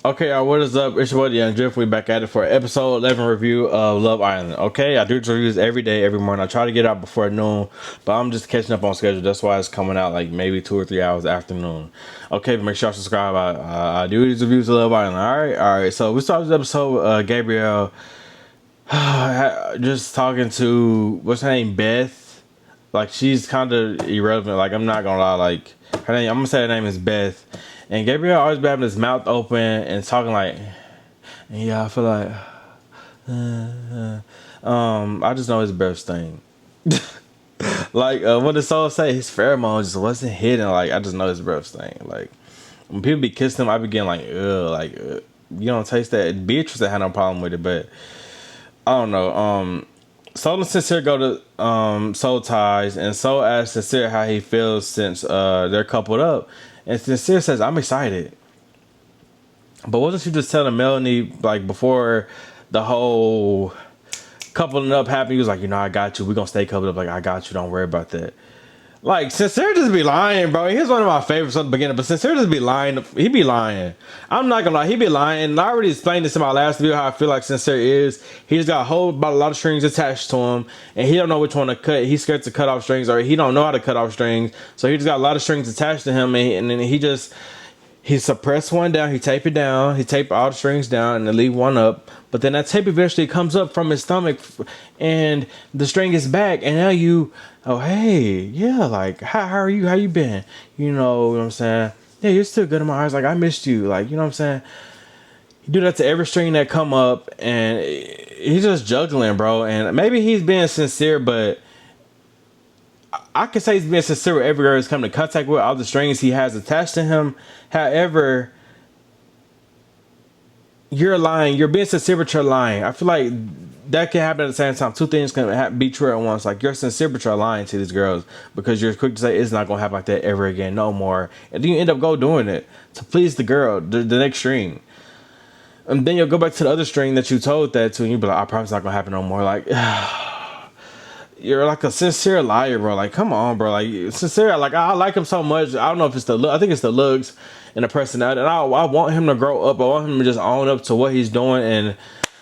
Okay, what is up? It's your boy, dyoungdrift. We back at it for episode 11 review of Love Island. Okay, I do these reviews every day, every morning. I try to get out before noon, but I'm just catching up on schedule. That's why it's coming out like maybe 2 or 3 hours after noon. Okay, but make sure you subscribe. I do these reviews of Love Island. All right. So we start this episode with Gabriel just talking to what's her name, Beth. Like she's kind of irrelevant. Like I'm not gonna lie. Like her name, I'm gonna say her name is Beth. And Gabriel always be having his mouth open and talking like, yeah, I feel like, I just know his breath stink. Like, what did Soul say? His pheromones just wasn't hidden. Like, I just know his breath stink. Like, when people be kissing him, I be getting like, ugh, like, you don't taste that. Beatrice had no problem with it, but I don't know. Soul and Sincere go to Soul Ties, and Soul asks Sincere how he feels since they're coupled up. And Sincere says, I'm excited. But wasn't she just telling Melanie, like, before the whole coupling up happened, he was like, I got you. We're going to stay coupled up. Like, I got you. Don't worry about that. Like, Sincere just be lying, bro. He's one of my favorites at the beginning, but Sincere just be lying. He be lying. I'm not gonna lie, he be lying. And I already explained this in my last video how I feel like Sincere is. He just got a lot of strings attached to him, and he don't know which one to cut. He's scared to cut off strings, or he don't know how to cut off strings. So he just got a lot of strings attached to him, and then he suppressed one down, he taped it down, he taped all the strings down and then leave one up. But then that tape eventually comes up from his stomach and the string is back. And now oh, hey, yeah, like, how are you? How you been? You know what I'm saying? Yeah, you're still good in my eyes. Like, I missed you. Like, you know what I'm saying? You do that to every string that come up and he's just juggling, bro. And maybe he's being sincere, but I could say he's being sincere with every girl he's come into contact with, all the strings he has attached to him. However, you're lying. You're being sincere, but you're lying. I feel like that can happen at the same time. Two things can be true at once. Like, you're sincere, but you're lying to these girls because you're quick to say it's not going to happen like that ever again, no more. And then you end up doing it to please the girl, the next string. And then you'll go back to the other string that you told that to, and you'll be like, I promise it's not going to happen no more. Like, you're like a sincere liar, bro. Like, come on, bro. Like, sincere. Like, I like him so much. I don't know if it's the look. I think it's the looks and the personality. And I want him to grow up. I want him to just own up to what he's doing and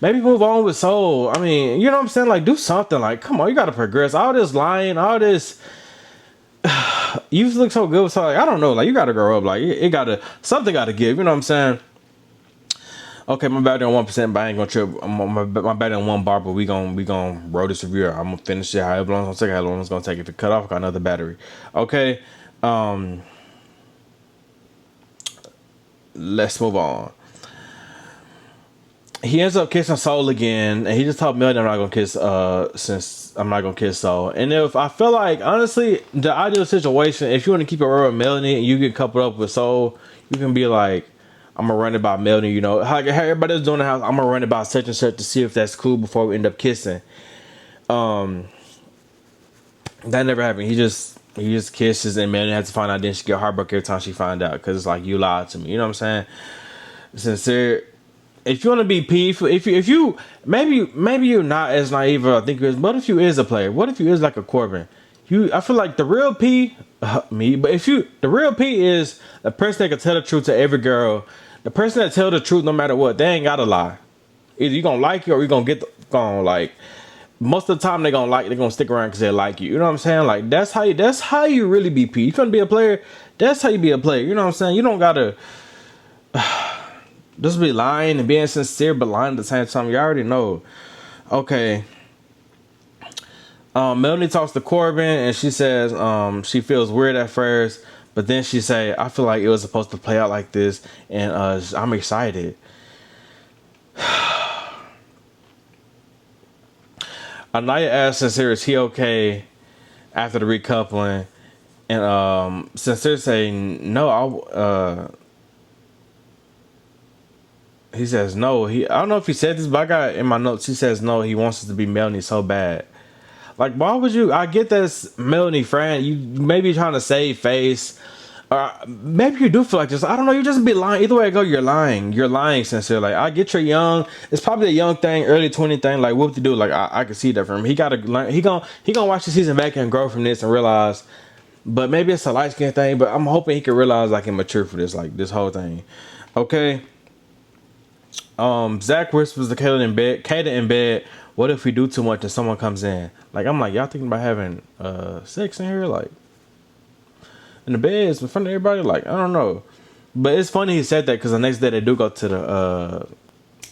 maybe move on with Soul. I mean, you know what I'm saying? Like, do something. Like, come on, you got to progress. All this lying, all this. You look so good with Soul. Like, I don't know. Like, you got to grow up. Like, something got to give. You know what I'm saying? Okay, my battery on 1%, but I ain't gonna trip. My battery on 1 bar, but we gonna roll this review. I'm gonna finish it however long it's gonna take. How long it's gonna take. If it cut off, I got another battery. Okay, let's move on. He ends up kissing Soul again, and he just told Melody I'm not gonna kiss since I'm not gonna kiss Soul. And if I feel like, honestly, the ideal situation, if you want to keep it real with Melody and you get coupled up with Soul, you can be like, I'm gonna run it by Melody, you know, how everybody's doing the house. I'm gonna run it by such and such to see if that's cool before we end up kissing. That never happened. He just kisses, and Melody has to find out. Then she get heartbroken every time she find out because it's like, you lied to me. You know what I'm saying? Sincere. If you want to be peaceful, if you maybe you're not as naive as I think you is. What if you is a player? What if you is like a Corbin? I feel like the real P, me. But the real P is the person that can tell the truth to every girl. The person that tell the truth no matter what, they ain't gotta lie. Either you gonna like you or you gonna like. Most of the time they're gonna stick around because they like you. You know what I'm saying? Like, that's how you really be P. You trying to be a player, that's how you be a player. You know what I'm saying? You don't gotta just be lying and being sincere but lying at the same time. You already know. Okay. Melanie talks to Corbin and she says she feels weird at first, but then she say, I feel like it was supposed to play out like this, and I'm excited. Anaya asks Sincere, is he okay after the recoupling? And Sincere say, no, he says no. I don't know if he said this, but I got in my notes, he says no, he wants us to be Melanie so bad. Like, why would you? I get that's Melanie friend. You maybe trying to save face. Or maybe you do feel like this. I don't know. You just be lying. Either way I go, you're lying. You're lying, Sincere. Like, I get you're young. It's probably a young thing, early 20 thing. Like, what to do? Like, I can see that from him. He gotta learn. He gonna watch the season back and grow from this and realize. But maybe it's a light skin thing. But I'm hoping he can realize, like, and mature for this, like, this whole thing. Okay. Zach whispers to Kayla in bed, what if we do too much and someone comes in? Like, I'm like, y'all thinking about having sex in here? Like, in the beds in front of everybody? Like, I don't know. But it's funny he said that because the next day they do go to the,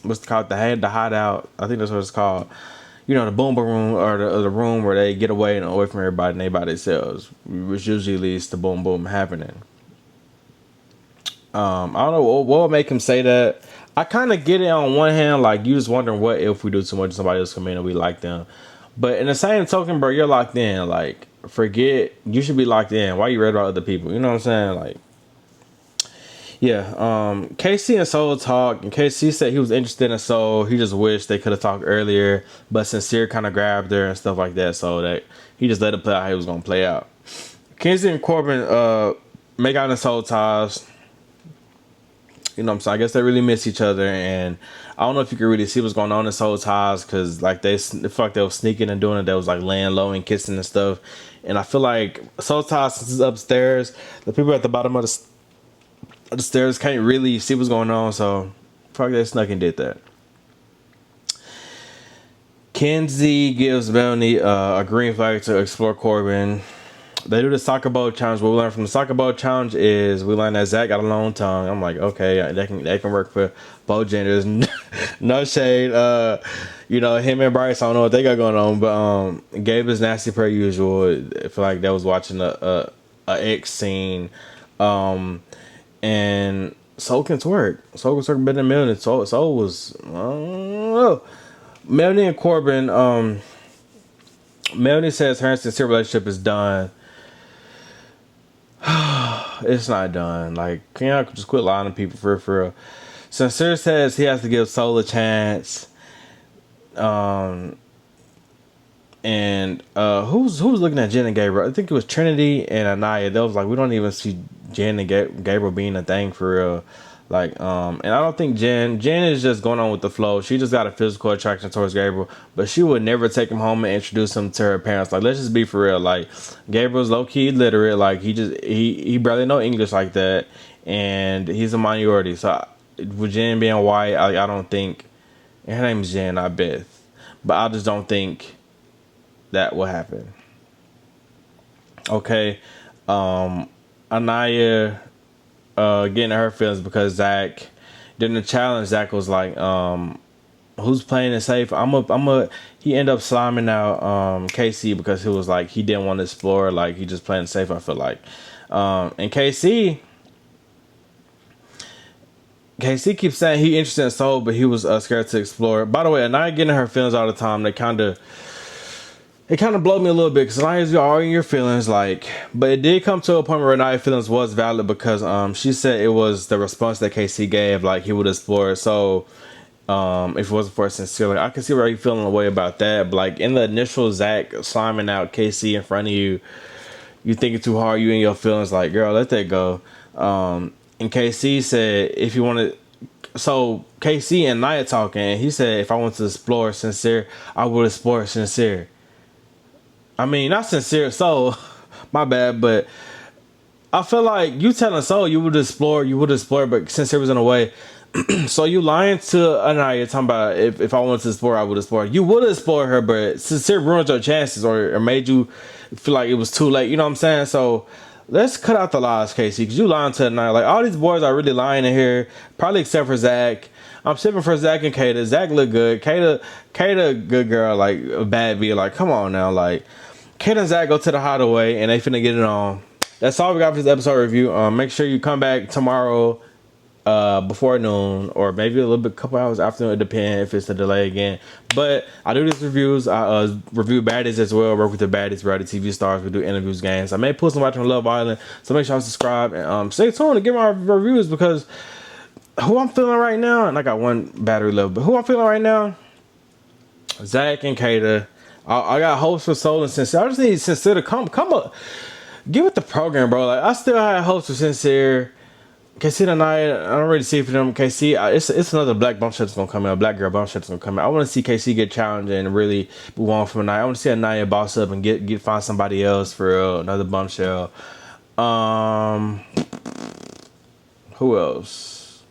what's it called? The hideout. I think that's what it's called. You know, the boom boom room or the room where they get away and away from everybody and they by themselves, which usually leads to boom boom happening. I don't know what would make him say that. I kind of get it on one hand, like you just wondering what if we do too much, somebody else come in and we like them. But in the same token, bro, you're locked in. Like, forget you should be locked in. Why you read about other people? You know what I'm saying? Like, yeah. KC and Soul talk, and KC said he was interested in Soul. He just wished they could have talked earlier, but Sincere kind of grabbed her and stuff like that, so that he just let it play out how he was gonna play out. Kenzie and Corbin make out in Soul ties. You know what I'm saying? I guess they really miss each other, and I don't know if you can really see what's going on in Soul Ties because like they feel like they were sneaking and doing it. They was like laying low and kissing and stuff. And I feel like Soul Ties, since it's upstairs, the people at the bottom of the stairs can't really see what's going on. So I feel like they snuck and did that. Kenzie gives Melanie a green flag to explore Corbin. They do the soccer ball challenge. What we learned from the soccer ball challenge is we learned that Zach got a long tongue. I'm like, okay, they can work for both genders. No shade. You know, him and Bryce, I don't know what they got going on, but Gabe is nasty per usual. I feel like they was watching a X scene. And Soul can twerk. Soul can twerk better than Melanie. Soul was, I don't know. Melanie and Corbin, Melanie says her and Sincere relationship is done. It's not done. Like, can y'all just quit lying to people for real? Sincere says he has to give Soul a chance. And who's looking at Jen and Gabriel? I think it was Trinity and Anaya. They was like, we don't even see Jen and Gabriel being a thing for real. Like, and I don't think Jen is just going on with the flow. She just got a physical attraction towards Gabriel, but she would never take him home and introduce him to her parents. Like, let's just be for real. Like, Gabriel's low key illiterate. Like, he barely know English like that, and he's a minority. So, with Jen being white, I don't think, and her name is Jen, not Beth, but I just don't think that will happen. Okay, Anaya. Getting her feelings because Zach during the challenge, Zach was like, who's playing it safe? He ended up slamming out KC because he was like he didn't want to explore, like he just playing safe, I feel like. And KC keeps saying he interested in Soul, but he was scared to explore. By the way, Anaya getting her feelings all the time, it kind of blowed me a little bit because Anaya's all in your feelings, like, but it did come to a point where Anaya's feelings was valid because she said it was the response that KC gave, like he would explore. So if it wasn't for Sincere, like, I can see where you feeling a way about that. But like in the initial Zach slamming out KC in front of you, you thinking too hard, you in your feelings, like, girl, let that go. And KC said if you want to. So KC and Naya talking, and he said if I want to explore Sincere, I would explore Sincere. I mean, not Sincere, Soul. My bad, but I feel like you telling Soul you would explore, but Sincere was in a way. So you lying to Anaya talking about if I wanted to explore, I would explore. You would explore her, but Sincere ruined your chances or made you feel like it was too late. You know what I'm saying? So let's cut out the lies, Casey, because you lying to Anaya. Like, all these boys are really lying in here, probably except for Zach. I'm shipping for Zach and Kata. Zach look good. Kata, good girl, like a bad V. Like, come on now, like. Kata and Zach go to the hideaway and they finna get it on. That's all we got for this episode review. Make sure you come back tomorrow before noon or maybe a little bit, couple hours after. It depends if it's a delay again. But I do these reviews. I review baddies as well. Work with the baddies, reality TV stars. We do interviews, games. I may pull some out from Love Island. So make sure you subscribe and stay tuned to get my reviews because who I'm feeling right now, and I got one battery level, but who I'm feeling right now, Zach and Kata. I got hopes for Soul and Sincere. I just need Sincere to come up, get with the program, bro. Like, I still had hopes for Sincere. KC tonight, I don't really see it for them. KC, it's another black bump shot that's gonna come out. Black girl bump shot that's gonna come out. I want to see KC get challenged and really move on from tonight. I want to see Anaya boss up and get find somebody else for another bombshell. Who else?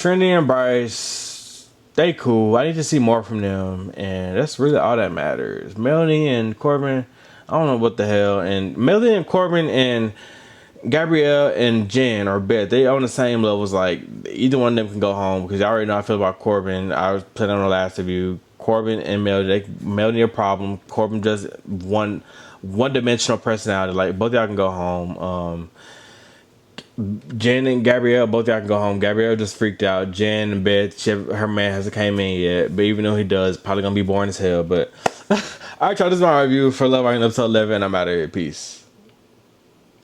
Trinity and Bryce, they cool. I need to see more from them, and that's really all that matters. Melanie and Corbin, I don't know what the hell. And Melanie and Corbin and Gabrielle and Jen are bet they on the same levels. Like either one of them can go home because I already know how I feel about Corbin. I was playing on the last review. Corbin and Melody, Melody a problem. Corbin just one dimensional personality. Like both y'all can go home. Jen and Gabrielle, both y'all can go home. Gabrielle just freaked out. Jen in bed. Her man hasn't came in yet. But even though he does, probably gonna be boring as hell. But alright, y'all, this is my review for Love Island episode 11. I'm out of here. Peace.